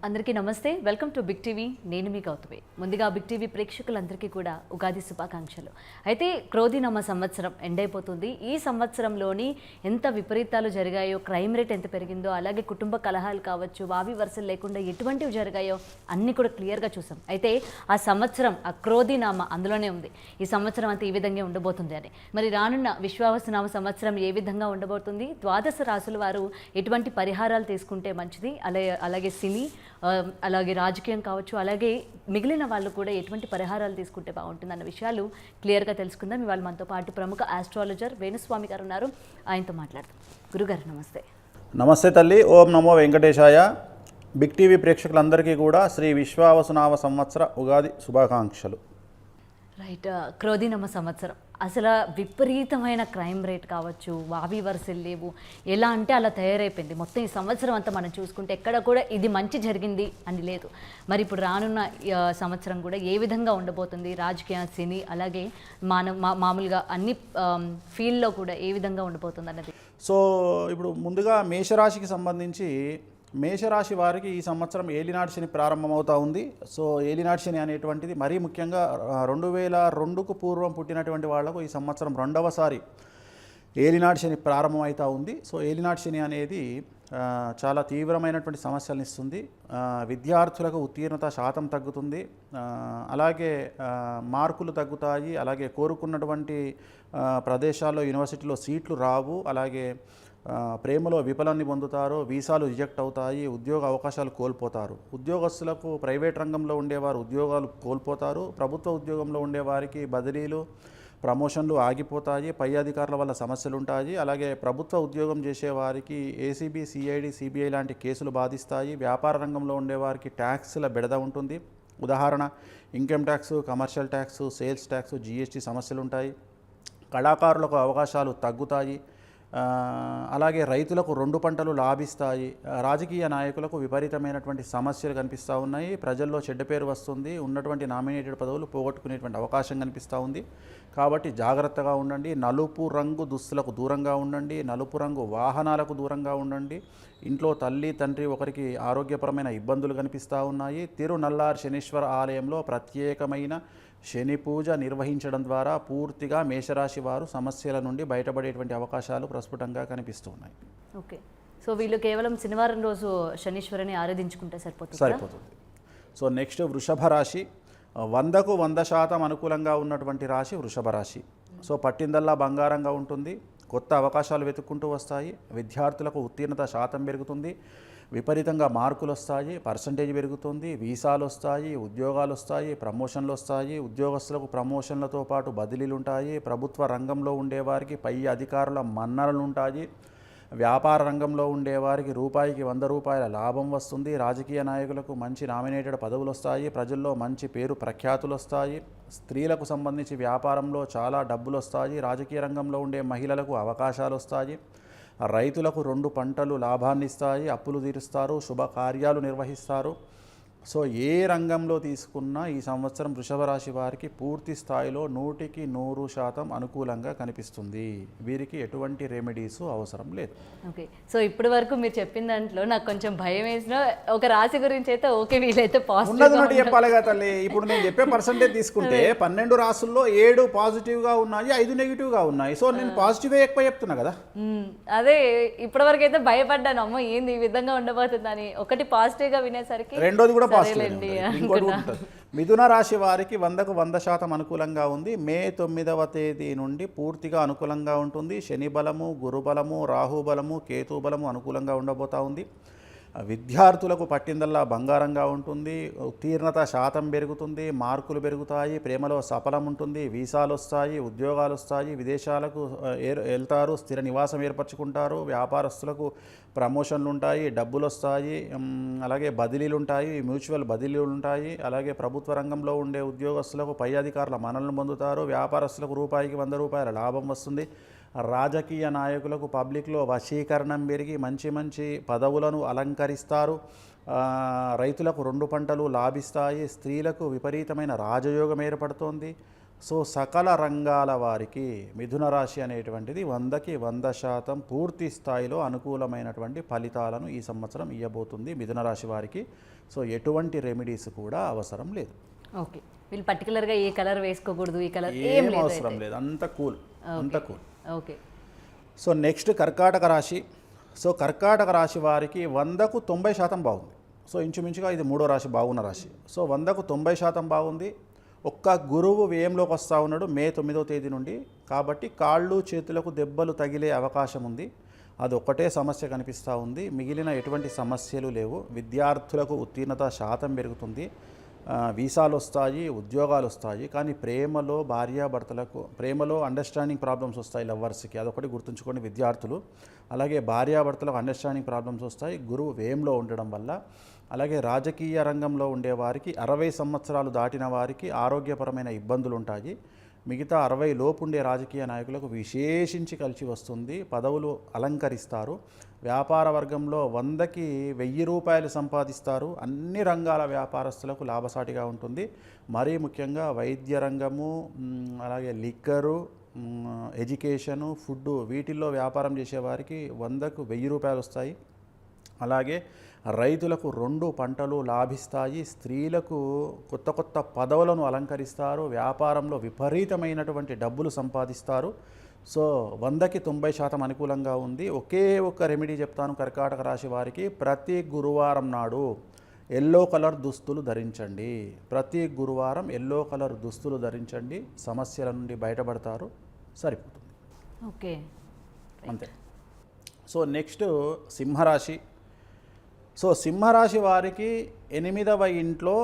అందరికీ నమస్తే. Welcome to Big TV. నేను మీ గౌతమి. ముందుగా బిగ్ టీవీ ప్రేక్షకులందరికీ కూడా ఉగాది శుభాకాంక్షలు. అయితే క్రోధినామ సంవత్సరం ఎండ్ అయిపోతుంది. ఈ సంవత్సరంలోని ఎంత విపరీతాలు జరిగాయో, క్రైమ్ రేట్ ఎంత పెరిగిందో, అలాగే కుటుంబ కలహాలు కావచ్చు, వావి వరుసలు లేకుండా ఎటువంటివి జరిగాయో అన్నీ కూడా క్లియర్గా చూసాం. అయితే ఆ సంవత్సరం, ఆ క్రోధినామ అందులోనే ఉంది. ఈ సంవత్సరం అంతా ఈ విధంగా ఉండబోతుంది అని. మరి రానున్న విశ్వావసునామ సంవత్సరం ఏ విధంగా ఉండబోతుంది, ద్వాదశ రాసుల వారు ఎటువంటి పరిహారాలు తీసుకుంటే మంచిది, అలాగే సినీ, అలాగే రాజకీయం కావచ్చు, అలాగే మిగిలిన వాళ్ళు కూడా ఎటువంటి పరిహారాలు తీసుకుంటే బాగుంటుంది అన్న విషయాలు క్లియర్గా తెలుసుకుందాం. ఇవాళ మనతో పాటు ప్రముఖ ఆస్ట్రాలజర్ వేణుస్వామి గారు ఉన్నారు. ఆయనతో మాట్లాడదాం. గురుగారు నమస్తే. నమస్తే తల్లి. ఓం నమో వెంకటేశాయ. బిగ్ టీవీ ప్రేక్షకులందరికీ కూడా శ్రీ విశ్వావసునామ సంవత్సర ఉగాది శుభాకాంక్షలు. రైట్. క్రోధినామ సంవత్సరం అసలు విపరీతమైన క్రైమ్ రేట్ కావచ్చు, వావి వరుసలు లేవు, ఎలా అంటే అలా తయారైపోయింది. మొత్తం ఈ సంవత్సరం అంతా మనం చూసుకుంటే ఎక్కడ కూడా ఇది మంచి జరిగింది అని లేదు. మరి ఇప్పుడు రానున్న సంవత్సరం కూడా ఏ విధంగా ఉండబోతుంది, రాజకీయ, సినీ, అలాగే మామూలుగా అన్ని ఫీల్డ్లో కూడా ఏ విధంగా ఉండబోతుంది అన్నది. సో ఇప్పుడు ముందుగా మేషరాశికి సంబంధించి మేషరాశి వారికి ఈ సంవత్సరం ఏలినాటి శని ప్రారంభమవుతూ ఉంది. సో ఏలినాటి శని అనేటువంటిది మరీ ముఖ్యంగా 2002కు పూర్వం పుట్టినటువంటి వాళ్లకు ఈ సంవత్సరం రెండవసారి ఏలినాటి శని ప్రారంభమవుతూ ఉంది. సో ఏలినాటి శని అనేది చాలా తీవ్రమైనటువంటి సమస్యలను ఇస్తుంది. విద్యార్థులకు ఉత్తీర్ణత శాతం తగ్గుతుంది, అలాగే మార్కులు తగ్గుతాయి, అలాగే కోరుకున్నటువంటి ప్రదేశాల్లో యూనివర్సిటీలో సీట్లు రావు, అలాగే ప్రేమలో విఫలాన్ని పొందుతారు, వీసాలు రిజెక్ట్ అవుతాయి, ఉద్యోగ అవకాశాలు కోల్పోతారు. ఉద్యోగస్తులకు ప్రైవేట్ రంగంలో ఉండేవారు ఉద్యోగాలు కోల్పోతారు, ప్రభుత్వ ఉద్యోగంలో ఉండేవారికి బదిలీలు, ప్రమోషన్లు ఆగిపోతాయి, పై అధికారుల వల్ల సమస్యలు ఉంటాయి. అలాగే ప్రభుత్వ ఉద్యోగం చేసేవారికి ఏసీబీ, సిఐడి, సిబిఐ లాంటి కేసులు బాధిస్తాయి. వ్యాపార రంగంలో ఉండేవారికి ట్యాక్స్ల బెడద ఉంటుంది. ఉదాహరణ income tax, commercial tax, sales tax, GST సమస్యలు ఉంటాయి. కళాకారులకు అవకాశాలు తగ్గుతాయి. అలాగే రైతులకు 2 పంటలు లాభిస్తాయి. రాజకీయ నాయకులకు విపరీతమైనటువంటి సమస్యలు కనిపిస్తూ ఉన్నాయి. ప్రజల్లో చెడ్డ పేరు వస్తుంది. ఉన్నటువంటి నామినేటెడ్ పదవులు పోగొట్టుకునేటువంటి అవకాశం కనిపిస్తూ ఉంది. కాబట్టి జాగ్రత్తగా ఉండండి. నలుపు రంగు దుస్తులకు దూరంగా ఉండండి. నలుపు రంగు వాహనాలకు దూరంగా ఉండండి. ఇంట్లో తల్లి, తండ్రి ఒకరికి ఆరోగ్యపరమైన ఇబ్బందులు కనిపిస్తూ ఉన్నాయి. తిరునల్లార్ శనీశ్వర ఆలయంలో ప్రత్యేకమైన శని పూజ నిర్వహించడం ద్వారా పూర్తిగా మేషరాశి వారు సమస్యల నుండి బయటపడేటువంటి అవకాశాలు ప్రస్ఫుటంగా కనిపిస్తున్నాయి. ఓకే. సో వీళ్ళు కేవలం శనివారం రోజు శనీశ్వరుని ఆరాధించుకుంటే సరిపోతుంది. సో నెక్స్ట్ వృషభ రాశి. 100కు 100% అనుకూలంగా ఉన్నటువంటి రాశి వృషభ రాశి. సో పట్టిందల్లా బంగారంగా ఉంటుంది. కొత్త అవకాశాలు వెతుక్కుంటూ వస్తాయి. విద్యార్థులకు ఉత్తీర్ణత శాతం పెరుగుతుంది. విపరీతంగా మార్కులు వస్తాయి, పర్సంటేజ్ పెరుగుతుంది, వీసాలు వస్తాయి, ఉద్యోగాలు వస్తాయి, ప్రమోషన్లు వస్తాయి. ఉద్యోగస్తులకు ప్రమోషన్లతో పాటు బదిలీలు ఉంటాయి. ప్రభుత్వ రంగంలో ఉండేవారికి పై అధికారుల మన్ననలు ఉంటాయి. వ్యాపార రంగంలో ఉండేవారికి రూపాయికి 100 రూపాయల లాభం వస్తుంది. రాజకీయ నాయకులకు మంచి నామినేటెడ్ పదవులు వస్తాయి. ప్రజల్లో మంచి పేరు ప్రఖ్యాతులు వస్తాయి. స్త్రీలకు సంబంధించి వ్యాపారంలో చాలా డబ్బులు వస్తాయి. రాజకీయ రంగంలో ఉండే మహిళలకు అవకాశాలు వస్తాయి. రైతులకు 2 పంటలు లాభాన్ని ఇస్తాయి. అప్పులు తీరుస్తారు, శుభకార్యాలు నిర్వహిస్తారు. సో ఏ రంగంలో తీసుకున్నా ఈ సంవత్సరం వృషభ రాశి వారికి పూర్తి స్థాయిలో 100కి 100% అనుకూలంగా కనిపిస్తుంది. వీరికి ఎటువంటి రెమెడీస్ అవసరం లేదు. ఓకే. సో ఇప్పటి వరకు మీరు చెప్పిన దాంట్లో నాకు కొంచెం భయం వేసిన ఒక రాశి గురించి అయితే ఓకే, వీలైతే పాజిటివ్ చెప్పాలి కదా తల్లి. ఇప్పుడు నేను చెప్పే పర్సంటేజ్ తీసుకుంటే 12 రాసుల్లో 7 పాజిటివ్గా ఉన్నాయి, 5 నెగిటివ్గా ఉన్నాయి. సో నేను పాజిటివే ఎక్కువ చెప్తున్నా కదా. అదే ఇప్పటి వరకు అయితే భయపడ్డాను, అమ్మో ఏంది ఈ విధంగా ఉండబోతుందని. ఒకటి పాజిటివ్గా వినేసరికి రెండోది కూడా మిథున రాశి వారికి 100కు 100% అనుకూలంగా ఉంది. మే 9వ తేదీ నుండి పూర్తిగా అనుకూలంగా ఉంటుంది. శని బలము, గురు బలము, రాహు బలము, కేతు బలము అనుకూలంగా ఉండబోతా ఉంది. విద్యార్థులకు పట్టిందల్లా బంగారంగా ఉంటుంది. ఉత్తీర్ణత శాతం పెరుగుతుంది, మార్కులు పెరుగుతాయి, ప్రేమలో సఫలం ఉంటుంది, వీసాలు వస్తాయి, ఉద్యోగాలు వస్తాయి, విదేశాలకు వెళ్తారు, స్థిర నివాసం ఏర్పరచుకుంటారు. వ్యాపారస్తులకు ప్రమోషన్లు ఉంటాయి, డబ్బులు వస్తాయి, అలాగే బదిలీలు ఉంటాయి, మ్యూచువల్ బదిలీలు ఉంటాయి. అలాగే ప్రభుత్వ రంగంలో ఉండే ఉద్యోగస్తులకు పై అధికారుల మన్ననలు పొందుతారు. వ్యాపారస్తులకు రూపాయికి 100 రూపాయల లాభం వస్తుంది. రాజకీయ నాయకులకు పబ్లిక్లో వశీకరణం పెరిగి మంచి మంచి పదవులను అలంకరిస్తారు. రైతులకు 2 పంటలు లాభిస్తాయి. స్త్రీలకు విపరీతమైన రాజయోగం ఏర్పడుతోంది. సో సకల రంగాల వారికి మిథున రాశి అనేటువంటిది 100కి 100% పూర్తి స్థాయిలో అనుకూలమైనటువంటి ఫలితాలను ఈ సంవత్సరం ఇవ్వబోతుంది మిథున రాశి వారికి. సో ఎటువంటి రెమెడీస్ కూడా అవసరం లేదు. ఓకే, వీళ్ళు పర్టికులర్గా ఏ కలర్ వేసుకోకూడదు, ఈ కలర్ ఏం అవసరం లేదు, అంత కూల్. ఓకే. సో నెక్స్ట్ కర్కాటక రాశి. సో కర్కాటక రాశి వారికి 100కు 90% బాగుంది. సో ఇంచుమించుగా ఇది 3వ రాశి, బాగున్న రాశి. సో 100కు 90% బాగుంది. ఒక్క గురువు వ్యయంలోకి వస్తూ ఉన్నాడు మే 9వ తేదీ నుండి. కాబట్టి కాళ్ళు చేతులకు దెబ్బలు తగిలే అవకాశం ఉంది. అది ఒక్కటే సమస్య కనిపిస్తూ ఉంది, మిగిలిన ఎటువంటి సమస్యలు లేవు. విద్యార్థులకు ఉత్తీర్ణత శాతం పెరుగుతుంది, వీసాలు వస్తాయి, ఉద్యోగాలు వస్తాయి. కానీ ప్రేమలో భార్యాభర్తలకు అండర్స్టాండింగ్ ప్రాబ్లమ్స్ వస్తాయి లవర్స్కి, అదొకటి గుర్తుంచుకోండి విద్యార్థులు. అలాగే భార్యాభర్తలకు అండర్స్టాండింగ్ ప్రాబ్లమ్స్ వస్తాయి గురువు వ్యయంలో ఉండడం వల్ల. అలాగే రాజకీయ రంగంలో ఉండేవారికి 60 సంవత్సరాలు దాటిన వారికి ఆరోగ్యపరమైన ఇబ్బందులు ఉంటాయి. మిగతా 60 లోపు ఉండే రాజకీయ నాయకులకు విశేషించి కలిసి వస్తుంది, పదవులు అలంకరిస్తారు. వ్యాపార వర్గంలో 100కి 1000 రూపాయలు సంపాదిస్తారు. అన్ని రంగాల వ్యాపారస్తులకు లాభసాటిగా ఉంటుంది. మరీ ముఖ్యంగా వైద్య రంగము, అలాగే లిక్కరు, ఎడ్యుకేషను, ఫుడ్, వీటిల్లో వ్యాపారం చేసేవారికి 100కు 1000 రూపాయలు వస్తాయి. అలాగే రైతులకు 2 పంటలు లాభిస్తాయి. స్త్రీలకు కొత్త కొత్త పదవులను అలంకరిస్తారు. వ్యాపారంలో విపరీతమైనటువంటి డబ్బులు సంపాదిస్తారు. సో 100కి 90% అనుకూలంగా ఉంది. ఒకే ఒక్క రెమెడీ చెప్తాను కర్కాటక రాశి వారికి. ప్రతి గురువారం నాడు ఎల్లో కలర్ దుస్తులు ధరించండి. ప్రతి గురువారం ఎల్లో కలర్ దుస్తులు ధరించండి, సమస్యల నుండి బయటపడతారు, సరిపోతుంది. ఓకే, అంతే. సో నెక్స్ట్ సింహరాశి. సో సింహరాశి వారికి 8వ ఇంట్లో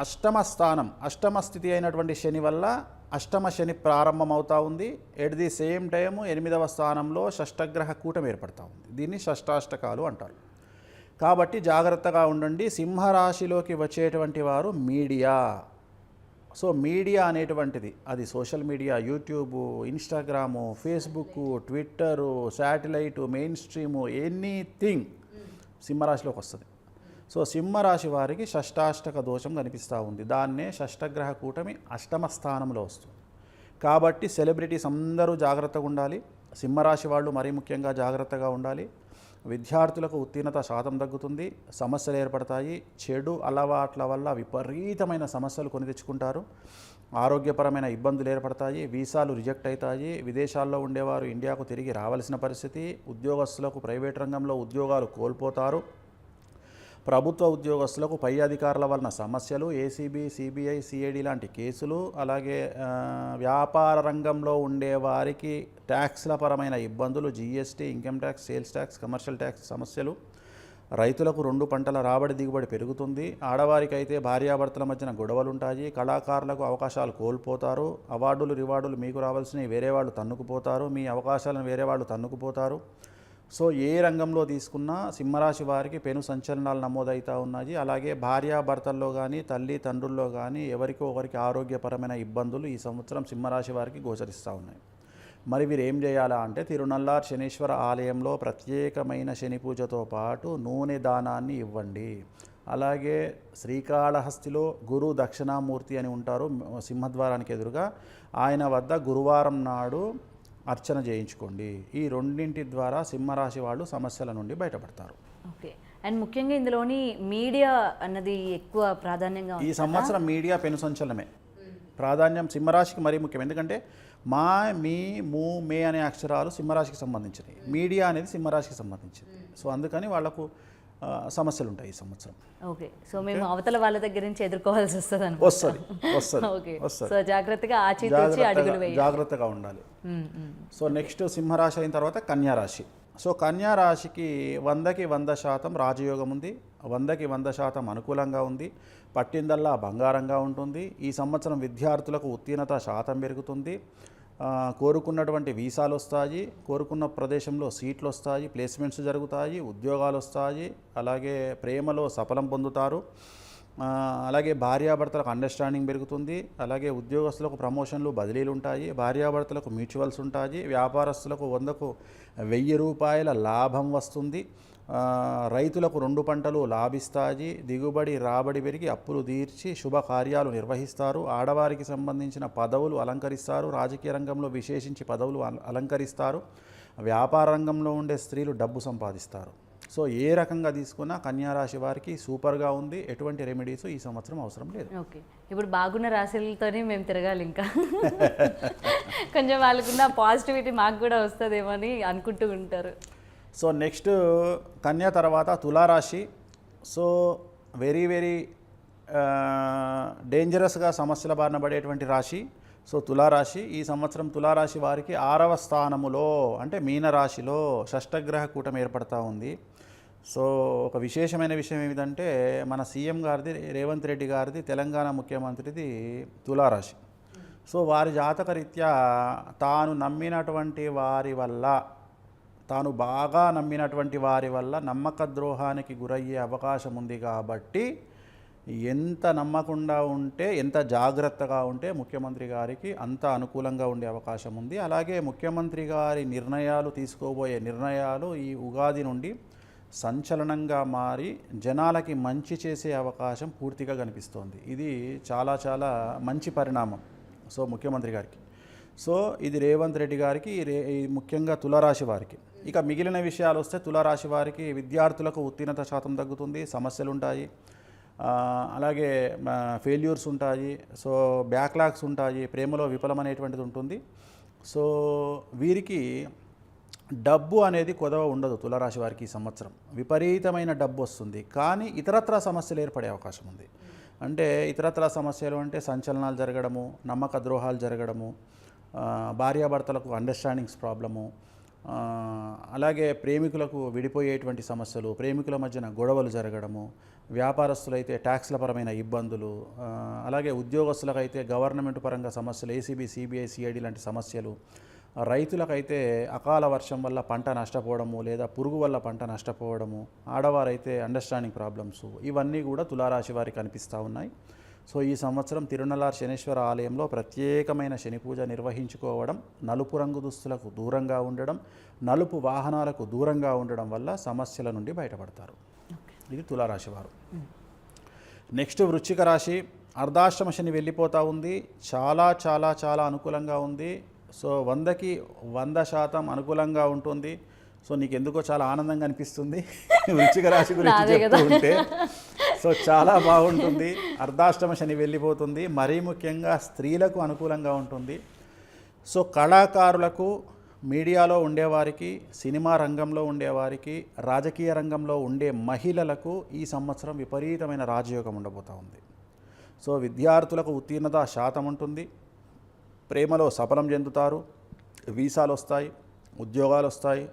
అష్టమ స్థితి అయినటువంటి శని వల్ల అష్టమ శని ప్రారంభమవుతూ ఉంది. ఎట్ ది సేమ్ టైం 8వ స్థానంలో షష్టగ్రహ కూటమి ఏర్పడుతూ ఉంది. దీన్ని షష్టాష్టకాలు అంటారు. కాబట్టి జాగ్రత్తగా ఉండండి. సింహరాశిలోకి వచ్చేటువంటి వారు మీడియా. సో మీడియా అనేటువంటిది అది social media, YouTube, Instagram, Facebook, Twitter, satellite, mainstream, anything సింహరాశిలోకి వస్తుంది. సో సింహరాశి వారికి షష్టాష్టక దోషం కనిపిస్తూ ఉంది. దాన్నే షష్టగ్రహ కూటమి అష్టమ స్థానంలో వస్తుంది. కాబట్టి సెలబ్రిటీస్ అందరూ జాగ్రత్తగా ఉండాలి. సింహరాశి వాళ్ళు మరీ ముఖ్యంగా జాగ్రత్తగా ఉండాలి. విద్యార్థులకు ఉత్తీర్ణత శాతం తగ్గుతుంది, సమస్యలు ఏర్పడతాయి. చెడు అలవాట్ల వల్ల విపరీతమైన సమస్యలు కొని తెచ్చుకుంటారు. ఆరోగ్యపరమైన ఇబ్బందులు ఏర్పడతాయి, వీసాలు రిజెక్ట్ అవుతాయి. విదేశాల్లో ఉండేవారు ఇండియాకు తిరిగి రావాల్సిన పరిస్థితి. ఉద్యోగస్తులకు ప్రైవేట్ రంగంలో ఉద్యోగాలు కోల్పోతారు. ప్రభుత్వ ఉద్యోగస్తులకు పై అధికారుల వలన సమస్యలు, ఏసీబీ, సిబిఐ, సిఐడి లాంటి కేసులు. అలాగే వ్యాపార రంగంలో ఉండేవారికి ట్యాక్స్ల పరమైన ఇబ్బందులు, GST, income tax, sales tax, commercial tax సమస్యలు. రైతులకు 2 పంటల రాబడి దిగుబడి పెరుగుతుంది. ఆడవారికి అయితే భార్యాభర్తల మధ్యన గొడవలు ఉంటాయి. కళాకారులకు అవకాశాలు కోల్పోతారు. అవార్డులు రివార్డులు మీకు రావాల్సినవి వేరే వాళ్ళు తన్నుకుపోతారు. మీ అవకాశాలను వేరే వాళ్ళు తన్నుకుపోతారు. సో ఏ రంగంలో తీసుకున్నా సింహరాశి వారికి పెను సంచలనాలు నమోదవుతూ ఉన్నాయి. అలాగే భార్యాభర్తల్లో కానీ తల్లి తండ్రుల్లో కానీ ఎవరికో ఒకరికి ఆరోగ్యపరమైన ఇబ్బందులు ఈ సంవత్సరం సింహరాశి వారికి గోచరిస్తూ ఉన్నాయి. మరి వీరు ఏం చేయాలా అంటే తిరునల్లార్ శనీశ్వర ఆలయంలో ప్రత్యేకమైన శని పూజతో పాటు నూనె దానాన్ని ఇవ్వండి. అలాగే శ్రీకాళహస్తిలో గురు దక్షిణామూర్తి అని ఉంటారు సింహద్వారానికి ఎదురుగా, ఆయన వద్ద గురువారం నాడు అర్చన చేయించుకోండి. ఈ రెండింటి ద్వారా సింహరాశి వాళ్ళు సమస్యల నుండి బయటపడతారు. ఓకే, అండ్ ముఖ్యంగా ఇందులోని మీడియా అన్నది ఎక్కువ ప్రాధాన్యంగా ఈ సంవత్సరం మీడియా పెను సంచలనమే. ప్రాధాన్యం సింహరాశికి మరీ ముఖ్యం. ఎందుకంటే మా, మీ, ము, మే అనే అక్షరాలు సింహరాశికి సంబంధించినవి. మీడియా అనేది సింహరాశికి సంబంధించింది. సో అందుకని వాళ్లకు సమస్యలు ఉంటాయి ఈ సంవత్సరం. ఓకే, సో మేము అవతల వాళ్ళ దగ్గర నుంచి ఎదుర్కోవాల్సి వస్తుంది. ఓకే, సో జాగ్రత్తగా ఆచితూచి అడుగులు వేయాలి, జాగ్రత్తగా ఉండాలి. సో నెక్స్ట్ సింహరాశి అయిన తర్వాత కన్యారాశి. సో కన్యారాశికి 100కి 100% రాజయోగం ఉంది. 100కి 100% అనుకూలంగా ఉంది. పట్టిందల్లా బంగారంగా ఉంటుంది. ఈ సంవత్సరం విద్యార్థులకు ఉత్తీర్ణత శాతం పెరుగుతుంది. కోరుకున్నటువంటి వీసాలు వస్తాయి, కోరుకున్న ప్రదేశంలో సీట్లు వస్తాయి, ప్లేస్మెంట్స్ జరుగుతాయి, ఉద్యోగాలు వస్తాయి. అలాగే ప్రేమలో సఫలం పొందుతారు. అలాగే భార్యాభర్తలకు అండర్స్టాండింగ్ పెరుగుతుంది. అలాగే ఉద్యోగస్తులకు ప్రమోషన్లు బదిలీలు ఉంటాయి. భార్యాభర్తలకు మ్యూచువల్స్ ఉంటాయి. వ్యాపారస్తులకు 100కు 1000 రూపాయల లాభం వస్తుంది. రైతులకు 2 పంటలు లాభిస్తాయి. దిగుబడి రాబడి పెరిగి అప్పులు తీర్చి శుభకార్యాలు నిర్వహిస్తారు. ఆడవారికి సంబంధించిన పదవులు అలంకరిస్తారు. రాజకీయ రంగంలో విశేషించి పదవులు అలంకరిస్తారు. వ్యాపార రంగంలో ఉండే స్త్రీలు డబ్బు సంపాదిస్తారు. సో ఏ రకంగా తీసుకున్నా కన్యారాశి వారికి సూపర్గా ఉంది. ఎటువంటి రెమెడీస్ ఈ సంవత్సరం అవసరం లేదు. ఓకే, ఇప్పుడు బాగున్న రాశులతోనే మేము తిరగాలి ఇంకా. కొంచెం వాళ్ళకున్న పాజిటివిటీ మాకు కూడా వస్తుందేమో అని అనుకుంటూ ఉంటారు. సో నెక్స్ట్ కన్యా తర్వాత తులారాశి. సో వెరీ వెరీ డేంజరస్గా సమస్యల బారిన పడేటువంటి రాశి. సో తులారాశి ఈ సంవత్సరం తులారాశి వారికి 6వ స్థానములో అంటే మీనరాశిలో షష్టగ్రహ కూటమి ఏర్పడతా ఉంది. సో ఒక విశేషమైన విషయం ఏమిటంటే మన సీఎం గారిది రేవంత్ రెడ్డి గారిది తెలంగాణ ముఖ్యమంత్రిది తులారాశి. సో వారి జాతకరీత్యా తాను నమ్మినటువంటి వారి వల్ల తాను బాగా నమ్మినటువంటి వారి వల్ల నమ్మక ద్రోహానికి గురయ్యే అవకాశం ఉంది. కాబట్టి ఎంత నమ్మకుండా ఉంటే ఎంత జాగ్రత్తగా ఉంటే ముఖ్యమంత్రి గారికి అంత అనుకూలంగా ఉండే అవకాశం ఉంది. అలాగే ముఖ్యమంత్రి గారి నిర్ణయాలు తీసుకోబోయే నిర్ణయాలు ఈ ఉగాది నుండి సంచలనంగా మారి జనాలకి మంచి చేసే అవకాశం పూర్తిగా కనిపిస్తోంది. ఇది చాలా చాలా మంచి పరిణామం సో ముఖ్యమంత్రి గారికి. సో ఇది రేవంత్ రెడ్డి గారికి ముఖ్యంగా తులారాశి వారికి. ఇక మిగిలిన విషయాలు వస్తే తులారాశి వారికి విద్యార్థులకు ఉత్తీర్ణత శాతం తగ్గుతుంది. సమస్యలు ఉంటాయి. అలాగే ఫెయిల్యూర్స్ ఉంటాయి. సో బ్యాక్లాగ్స్ ఉంటాయి. ప్రేమలో విఫలమనేటువంటిది ఉంటుంది. సో వీరికి డబ్బు అనేది కొదవ ఉండదు. తులారాశి వారికి ఈ సంవత్సరం విపరీతమైన డబ్బు వస్తుంది. కానీ ఇతరత్రా సమస్యలు ఏర్పడే అవకాశం ఉంది. అంటే ఇతరత్రా సమస్యలు అంటే సంచలనాలు జరగడము, నమ్మక ద్రోహాలు జరగడము, భార్యాభర్తలకు అండర్స్టాండింగ్స్ ప్రాబ్లము, అలాగే ప్రేమికులకు విడిపోయేటువంటి సమస్యలు, ప్రేమికుల మధ్యన గొడవలు జరగడము, వ్యాపారస్తులైతే ట్యాక్స్ల పరమైన ఇబ్బందులు, అలాగే ఉద్యోగస్తులకైతే గవర్నమెంట్ పరంగా సమస్యలు, ఏసీబీ, సిబిఐ, సిఐడి లాంటి సమస్యలు, రైతులకైతే అకాల వర్షం వల్ల పంట నష్టపోవడము లేదా పురుగు వల్ల పంట నష్టపోవడము, ఆడవారైతే అండర్స్టాండింగ్ ప్రాబ్లమ్స్, ఇవన్నీ కూడా తులారాశి వారికి కనిపిస్తూ ఉన్నాయి. సో ఈ సంవత్సరం తిరునల్లార్ శనీశ్వర ఆలయంలో ప్రత్యేకమైన శని పూజ నిర్వహించుకోవడం, నలుపు రంగు దుస్తులకు దూరంగా ఉండడం, నలుపు వాహనాలకు దూరంగా ఉండడం వల్ల సమస్యల నుండి బయటపడతారు. ఇది తులారాశి వారు. నెక్స్ట్ వృశ్చిక రాశి. అర్ధాష్టమ శని వెళ్ళిపోతూ ఉంది. చాలా చాలా చాలా అనుకూలంగా ఉంది. సో 100కి 100% అనుకూలంగా ఉంటుంది. సో నీకు ఎందుకో చాలా ఆనందంగా అనిపిస్తుంది వృశ్చిక రాశి గురించి చెప్తూ ఉంటే. సో చాలా బాగుంటుంది. అర్ధాష్టమ శని వెళ్ళిపోతుంది. మరీ ముఖ్యంగా స్త్రీలకు అనుకూలంగా ఉంటుంది. సో కళాకారులకు, మీడియాలో ఉండేవారికి, సినిమా రంగంలో ఉండేవారికి, రాజకీయ రంగంలో ఉండే మహిళలకు ఈ సంవత్సరం విపరీతమైన రాజయోగం ఉండబోతూ ఉంది. సో విద్యార్థులకు ఉత్తీర్ణత శాతం ఉంటుంది. ప్రేమలో సఫలం చెందుతారు. వీసాలు వస్తాయి, ఉద్యోగాలు వస్తాయి.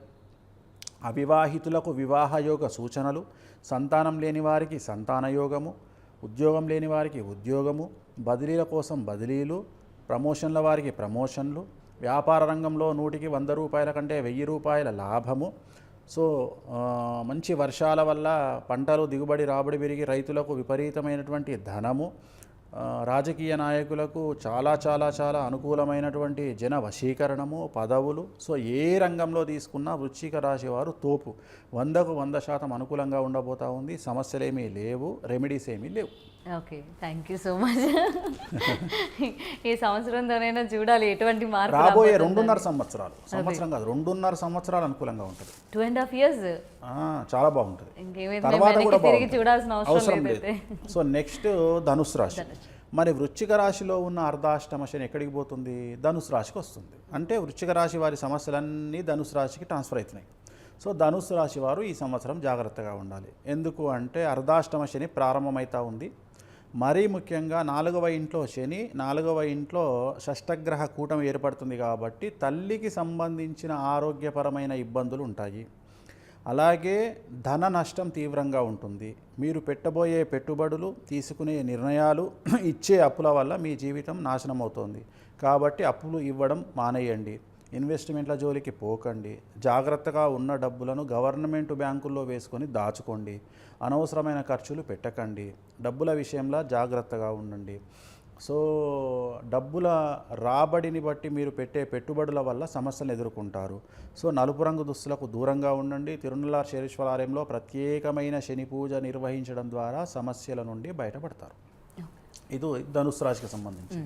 అవివాహితులకు వివాహయోగ సూచనలు, సంతానం లేని వారికి సంతానయోగము, ఉద్యోగం లేని వారికి ఉద్యోగము, బదిలీల కోసం బదిలీలు, ప్రమోషన్ల వారికి ప్రమోషన్లు, వ్యాపార రంగంలో 100కి 100 రూపాయల కంటే 1000 రూపాయల లాభము. సో మంచి వర్షాల వల్ల పంటలు దిగుబడి రాబడి పెరిగి రైతులకు విపరీతమైనటువంటి ధనము, రాజకీయ నాయకులకు చాలా చాలా చాలా అనుకూలమైనటువంటి జన వశీకరణము, పదవులు. సో ఏ రంగంలో తీసుకున్నా వృశ్చిక రాశి వారు తోపు. 100కు 100% అనుకూలంగా ఉండబోతూ ఉంది. సమస్యలు ఏమీ లేవు, రెమెడీస్ ఏమీ లేవు. Okay, thank you so much. ఈ సంవత్సరంతోనైనా చూడాలి ఎటువంటి మార్పు రాబోయే 2.5 సంవత్సరాలు, సంవత్సరం కాదు 2.5 సంవత్సరాలు అనుకూలంగా ఉంటుంది. 2.5 years చాలా బాగుంటుంది. తర్వాత కూడా తిరిగి చూడాల్సిన అవసరం లేదు. సో నెక్స్ట్ ధనుసు రాశి. మరి వృశ్చిక రాశిలో ఉన్న అర్ధాష్టమ శని ఎక్కడికి పోతుంది? ధనుసు రాశికి వస్తుంది. అంటే వృశ్చిక రాశి వారి సమస్యలన్నీ ధనుసు రాశికి ట్రాన్స్ఫర్ అవుతున్నాయి. సో ధనుసు రాశి వారు ఈ సంవత్సరం జాగ్రత్తగా ఉండాలి. ఎందుకు అంటే అర్ధాష్టమ శని ప్రారంభమవుతూ ఉంది. మరీ ముఖ్యంగా 4వ ఇంట్లో శని, 4వ ఇంట్లో షష్టగ్రహ కూటమి ఏర్పడుతుంది. కాబట్టి తల్లికి సంబంధించిన ఆరోగ్యపరమైన ఇబ్బందులు ఉంటాయి. అలాగే ధన నష్టం తీవ్రంగా ఉంటుంది. మీరు పెట్టబోయే పెట్టుబడులు, తీసుకునే నిర్ణయాలు, ఇచ్చే అప్పుల వల్ల మీ జీవితం నాశనం అవుతుంది. కాబట్టి అప్పులు ఇవ్వడం మానేయండి. ఇన్వెస్ట్మెంట్ల జోలికి పోకండి. జాగ్రత్తగా ఉన్న డబ్బులను గవర్నమెంట్ బ్యాంకుల్లో వేసుకొని దాచుకోండి. అనవసరమైన ఖర్చులు పెట్టకండి. డబ్బుల విషయంలో జాగ్రత్తగా ఉండండి. సో డబ్బుల రాబడిని బట్టి మీరు పెట్టే పెట్టుబడుల వల్ల సమస్యలను ఎదుర్కొంటారు. సో నలుపు రంగు దుస్తులకు దూరంగా ఉండండి. తిరునల్లార్ శనీశ్వరాలయంలో ప్రత్యేకమైన శని పూజ నిర్వహించడం ద్వారా సమస్యల నుండి బయటపడతారు. ఇది ధనుసు రాశికి సంబంధించి.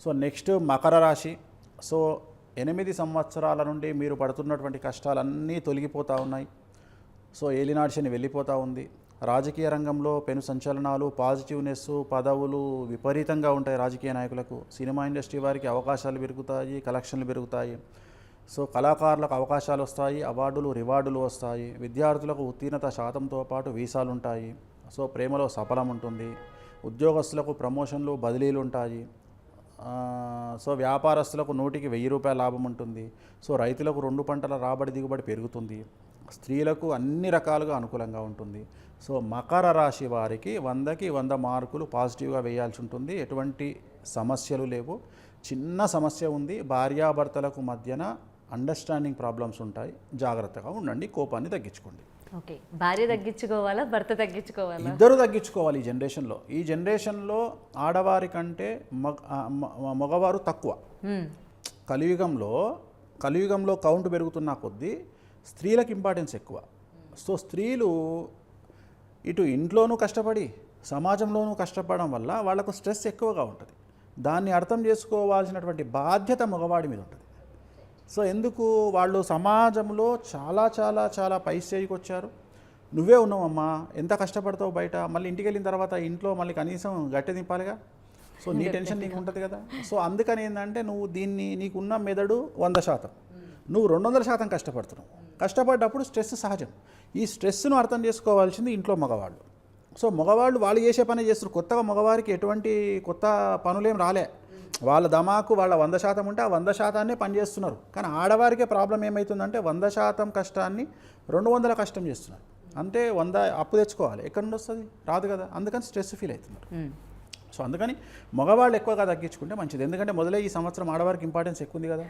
సో నెక్స్ట్ మకర రాశి. సో 8 సంవత్సరాల నుండి మీరు పడుతున్నటువంటి కష్టాలన్నీ తొలగిపోతూ ఉన్నాయి. సో ఏలినాటి శని వెళ్ళిపోతూ ఉంది. రాజకీయ రంగంలో పెను సంచలనాలు, పాజిటివ్నెస్, పదవులు విపరీతంగా ఉంటాయి రాజకీయ నాయకులకు. సినిమా ఇండస్ట్రీ వారికి అవకాశాలు పెరుగుతాయి, కలెక్షన్లు పెరుగుతాయి. సో కళాకారులకు అవకాశాలు వస్తాయి, అవార్డులు రివార్డులు వస్తాయి. విద్యార్థులకు ఉత్తీర్ణత శాతంతో పాటు వీసాలు ఉంటాయి. సో ప్రేమలో సఫలం ఉంటుంది. ఉద్యోగస్తులకు ప్రమోషన్లు, బదిలీలు ఉంటాయి. సో వ్యాపారస్తులకు 100కి 1000 రూపాయల లాభం ఉంటుంది. సో రైతులకు 2 పంటల రాబడి దిగుబడి పెరుగుతుంది. స్త్రీలకు అన్ని రకాలుగా అనుకూలంగా ఉంటుంది. సో మకర రాశి వారికి 100కి 100 మార్కులు పాజిటివ్గా వేయాల్సి ఉంటుంది. ఎటువంటి సమస్యలు లేవు. చిన్న సమస్య ఉంది, భార్యాభర్తలకు మధ్యన అండర్స్టాండింగ్ ప్రాబ్లమ్స్ ఉంటాయి. జాగ్రత్తగా ఉండండి, కోపాన్ని తగ్గించుకోండి. ఓకే, భార్య తగ్గించుకోవాలా, భర్త తగ్గించుకోవాలా? ఇద్దరు తగ్గించుకోవాలి. ఈ జనరేషన్లో ఆడవారి కంటే మగవారు తక్కువ. కలియుగంలో కౌంట్ పెరుగుతున్న కొద్దీ స్త్రీలకు ఇంపార్టెన్స్ ఎక్కువ. సో స్త్రీలు ఇటు ఇంట్లోనూ కష్టపడి సమాజంలోనూ కష్టపడడం వల్ల వాళ్ళకు స్ట్రెస్ ఎక్కువగా ఉంటుంది. దాన్ని అర్థం చేసుకోవాల్సినటువంటి బాధ్యత మగవాడి మీద ఉంటుంది. సో ఎందుకు వాళ్ళు సమాజంలో చాలా చాలా చాలా పై స్థాయికి వచ్చారు. నువ్వే ఉన్నావమ్మా, ఎంత కష్టపడతావు బయట, మళ్ళీ ఇంటికి వెళ్ళిన తర్వాత ఇంట్లో మళ్ళీ కనీసం గట్టె దింపాలిగా. సో నీ టెన్షన్ నీకు ఉంటుంది కదా. సో అందుకని ఏంటంటే నువ్వు దీన్ని, నీకున్న మెదడు 100%, నువ్వు 200% కష్టపడుతున్నావు. కష్టపడ్డప్పుడు స్ట్రెస్ సహజం. ఈ స్ట్రెస్ను అర్థం చేసుకోవాల్సింది ఇంట్లో మగవాళ్ళు. సో మగవాళ్ళు వాళ్ళు చేసే పని చేస్తారు. కొత్తగా మగవారికి ఎటువంటి కొత్త పనులేం రాలే. వాళ్ళ దమాకు వాళ్ళ 100% ఉంటే ఆ 100%నే పనిచేస్తున్నారు. కానీ ఆడవారికే ప్రాబ్లం ఏమవుతుందంటే 100% కష్టాన్ని 200 కష్టం చేస్తున్నారు. అంటే 100 అప్పు తెచ్చుకోవాలి, ఎక్కడి నుండి వస్తుంది, రాదు కదా. అందుకని స్ట్రెస్ ఫీల్ అవుతున్నారు. సో అందుకని మగవాళ్ళు ఎక్కువగా తగ్గించుకుంటే మంచిది. ఎందుకంటే మొదలై ఈ సంవత్సరం ఆడవారికి ఇంపార్టెన్స్ ఎక్కువ ఉంది కదా,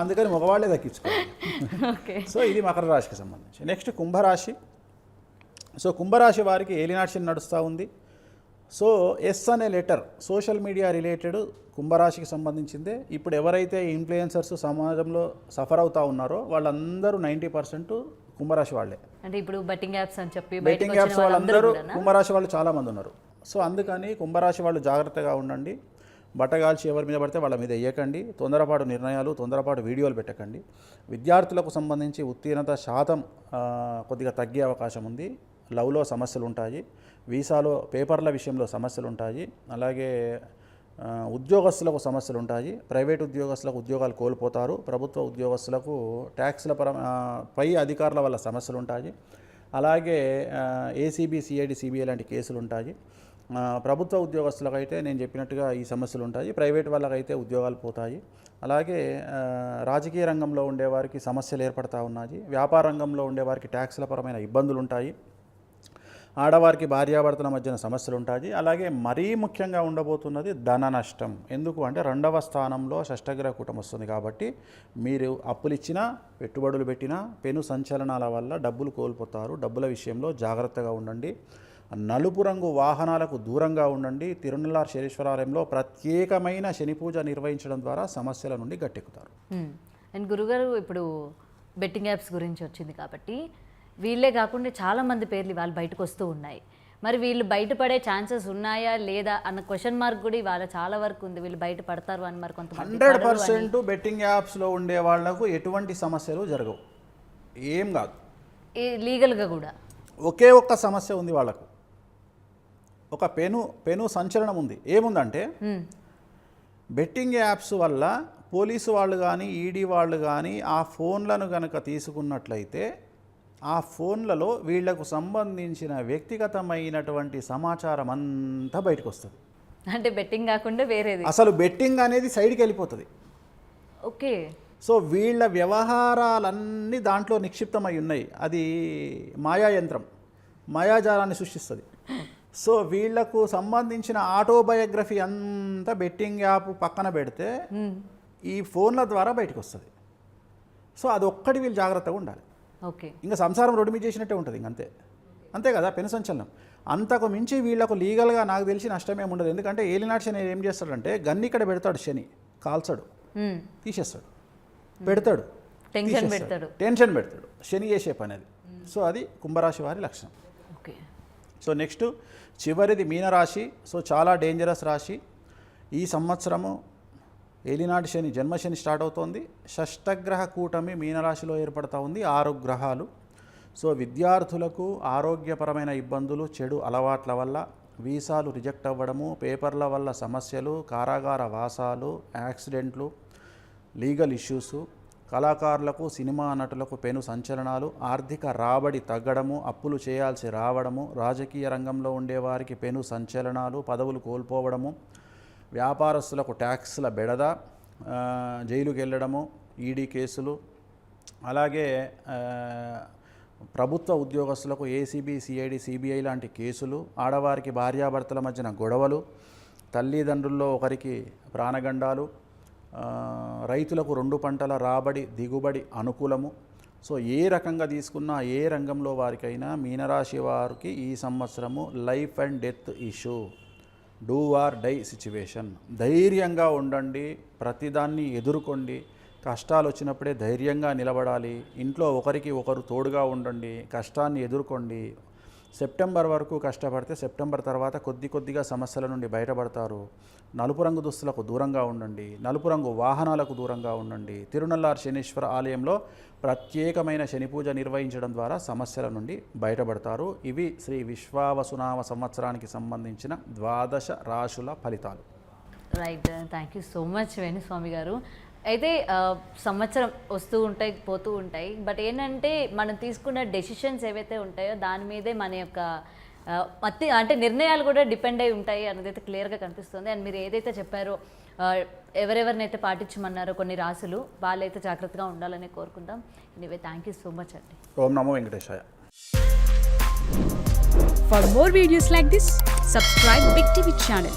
అందుకని మగవాళ్ళే తగ్గించుకోవాలి. సో ఇది మకర రాశికి సంబంధించి. నెక్స్ట్ కుంభరాశి. సో కుంభరాశి వారికి ఏలినాటి శని నడుస్తూ ఉంది. సో ఎస్ అనే లెటర్ సోషల్ మీడియా రిలేటెడ్ కుంభరాశికి సంబంధించిందే. ఇప్పుడు ఎవరైతే ఇన్ఫ్లుయెన్సర్స్ సమాజంలో సఫర్ అవుతూ ఉన్నారో వాళ్ళందరూ 90% కుంభరాశి వాళ్ళే. అంటే ఇప్పుడు బెట్టింగ్ యాప్స్ అని చెప్పి బెట్టింగ్ యాప్స్ వాళ్ళందరూ కుంభరాశి వాళ్ళు చాలామంది ఉన్నారు. సో అందుకని కుంభరాశి వాళ్ళు జాగ్రత్తగా ఉండండి. బట్టగాల్చి ఎవరి మీద పడితే వాళ్ళ మీద వేయకండి. తొందరపాటు నిర్ణయాలు, తొందరపాటు వీడియోలు పెట్టకండి. విద్యార్థులకు సంబంధించి ఉత్తీర్ణత శాతం కొద్దిగా తగ్గే అవకాశం ఉంది. లవ్లో సమస్యలు ఉంటాయి, వీసాలో పేపర్ల విషయంలో సమస్యలు ఉంటాయి, అలాగే ఉద్యోగస్తులకు సమస్యలు ఉంటాయి. ప్రైవేట్ ఉద్యోగస్తులకు ఉద్యోగాలు కోల్పోతారు. ప్రభుత్వ ఉద్యోగస్తులకు ట్యాక్స్ల పై అధికారుల వల్ల సమస్యలు ఉంటాయి. అలాగే ఏసీబీ, సిఐడి, సిబిఐ లాంటి కేసులు ఉంటాయి. ప్రభుత్వ ఉద్యోగస్తులకు అయితే నేను చెప్పినట్టుగా ఈ సమస్యలు ఉంటాయి. ప్రైవేట్ వాళ్ళకైతే ఉద్యోగాలు పోతాయి. అలాగే రాజకీయ రంగంలో ఉండేవారికి సమస్యలు ఏర్పడతా ఉన్నాయి. వ్యాపార రంగంలో ఉండేవారికి ట్యాక్స్ల పరమైన ఇబ్బందులు ఉంటాయి. ఆడవారికి భార్యాభర్తల మధ్యన సమస్యలు ఉంటాయి. అలాగే మరీ ముఖ్యంగా ఉండబోతున్నది ధన నష్టం. ఎందుకు అంటే 2వ స్థానంలో షష్టగ్రహ కూటం వస్తుంది కాబట్టి మీరు అప్పులు ఇచ్చినా, పెట్టుబడులు పెట్టినా పెను సంచలనాల వల్ల డబ్బులు కోల్పోతారు. డబ్బుల విషయంలో జాగ్రత్తగా ఉండండి. నలుపు రంగు వాహనాలకు దూరంగా ఉండండి. తిరునల్లార్ శనీశ్వరాలయంలో ప్రత్యేకమైన శని పూజ నిర్వహించడం ద్వారా సమస్యల నుండి గట్టెక్కుతారు. అండ్ గురుగారు, ఇప్పుడు బెట్టింగ్ యాప్స్ గురించి వచ్చింది కాబట్టి వీళ్ళే కాకుండా చాలామంది పేర్లు వాళ్ళు బయటకు వస్తూ ఉన్నాయి. మరి వీళ్ళు బయటపడే ఛాన్సెస్ ఉన్నాయా లేదా అన్న క్వశ్చన్ మార్క్ కూడా ఇవాళ చాలా వరకు ఉంది. వీళ్ళు బయటపడతారు అని మరి కొంతమంది 100% బెట్టింగ్ యాప్స్లో ఉండే వాళ్లకు ఎటువంటి సమస్యలు జరగవు, ఏం కాదు. లీగల్గా కూడా ఒకే ఒక్క సమస్య ఉంది వాళ్ళకు, ఒక పెను సంచలనం ఉంది. ఏముందంటే బెట్టింగ్ యాప్స్ వల్ల పోలీసు వాళ్ళు కానీ, ఈడీ వాళ్ళు కానీ ఆ ఫోన్లను కనుక తీసుకున్నట్లయితే ఆ ఫోన్లలో వీళ్లకు సంబంధించిన వ్యక్తిగతమైనటువంటి సమాచారం అంతా బయటకు వస్తుంది. అంటే బెట్టింగ్ కాకుండా వేరేది, అసలు బెట్టింగ్ అనేది సైడ్కి వెళ్ళిపోతుంది. ఓకే. సో వీళ్ళ వ్యవహారాలన్నీ దాంట్లో నిక్షిప్తమై ఉన్నాయి. అది మాయాయంత్రం, మాయాజాలాన్ని సృష్టిస్తుంది. సో వీళ్లకు సంబంధించిన ఆటోబయోగ్రఫీ అంతా బెట్టింగ్ యాప్ పక్కన పెడితే ఈ ఫోన్ల ద్వారా బయటకు వస్తుంది. సో అది ఒక్కటి వీళ్ళు జాగ్రత్తగా ఉండాలి. ఓకే. ఇంకా సంసారం రోడ్డు మీద చేసినట్టే ఉంటుంది ఇంక అంతే కదా పెను సంచలనం. అంతకు మించి వీళ్ళకు లీగల్గా నాకు తెలిసి నష్టమేమి ఉండదు. ఎందుకంటే ఏలినాటి శని ఏం చేస్తాడంటే గన్ని ఇక్కడ పెడతాడు, శని కాల్చాడు, తీసేస్తాడు, పెడతాడు, టెన్షన్ పెడతాడు. శని చేసే పని అది. సో అది కుంభరాశి వారి లక్షణం. ఓకే. సో నెక్స్ట్ చివరిది మీనరాశి. సో చాలా డేంజరస్ రాశి. ఈ సంవత్సరము ఏలినాటి శని జన్మశని స్టార్ట్ అవుతోంది. షష్టగ్రహ కూటమి మీనరాశిలో ఏర్పడతా ఉంది, 6 గ్రహాలు. సో విద్యార్థులకు ఆరోగ్యపరమైన ఇబ్బందులు, చెడు అలవాట్ల వల్ల వీసాలు రిజెక్ట్ అవ్వడము, పేపర్ల వల్ల సమస్యలు, కారాగార వాసాలు, యాక్సిడెంట్లు, లీగల్ ఇష్యూసు, కళాకారులకు సినిమా నటులకు పెను సంచలనాలు, ఆర్థిక రాబడి తగ్గడము, అప్పులు చేయాల్సి రావడము, రాజకీయ రంగంలో ఉండేవారికి పెను సంచలనాలు, పదవులు కోల్పోవడము, వ్యాపారస్తులకు ట్యాక్స్ల బెడద, జైలుకి వెళ్ళడము, ఈడీ కేసులు, అలాగే ప్రభుత్వ ఉద్యోగస్తులకు ఏసీబీ, సిఐడి, సిబిఐ లాంటి కేసులు, ఆడవారికి భార్యాభర్తల మధ్యన గొడవలు, తల్లిదండ్రుల్లో ఒకరికి ప్రాణగండాలు, రైతులకు 2 పంటల రాబడి దిగుబడి అనుకూలము. సో ఏ రకంగా తీసుకున్నా ఏ రంగంలో వారికైనా మీనరాశి వారికి ఈ సంవత్సరము life and death issue, do or die situation. ధైర్యంగా ఉండండి, ప్రతిదాన్ని ఎదుర్కోండి. కష్టాలు వచ్చినప్పుడే ధైర్యంగా నిలబడాలి. ఇంట్లో ఒకరికి ఒకరు తోడుగా ఉండండి, కష్టాన్ని ఎదుర్కోండి. సెప్టెంబర్ వరకు కష్టపడితే సెప్టెంబర్ తర్వాత కొద్దిగా సమస్యల నుండి బయటపడతారు. నలుపు రంగు దుస్తులకు దూరంగా ఉండండి, నలుపు రంగు వాహనాలకు దూరంగా ఉండండి. తిరునల్లార్ శనీశ్వర ఆలయంలో ప్రత్యేకమైన శని పూజ నిర్వహించడం ద్వారా సమస్యల నుండి బయటపడతారు. ఇవి శ్రీ విశ్వావసునామ సంవత్సరానికి సంబంధించిన 12 రాశుల ఫలితాలు. Right. Thank you so much Venu Swamy గారు. అయితే సంవత్సరం వస్తూ ఉంటాయి, పోతూ ఉంటాయి. బట్ ఏంటంటే మనం తీసుకున్న డెసిషన్స్ ఏవైతే ఉంటాయో దాని మీదే మన యొక్క అంటే నిర్ణయాలు కూడా డిపెండ్ అయి ఉంటాయి అన్నది అయితే క్లియర్గా కనిపిస్తుంది. అండ్ మీరు ఏదైతే చెప్పారో ఎవరెవరినైతే పాటించమన్నారో కొన్ని రాసులు, వాళ్ళైతే జాగ్రత్తగా ఉండాలని కోరుకుందాం. Anyway thank you so much అండి. ఓం నమో వెంకటేశాయ. For more videos like this, subscribe Big TV channel.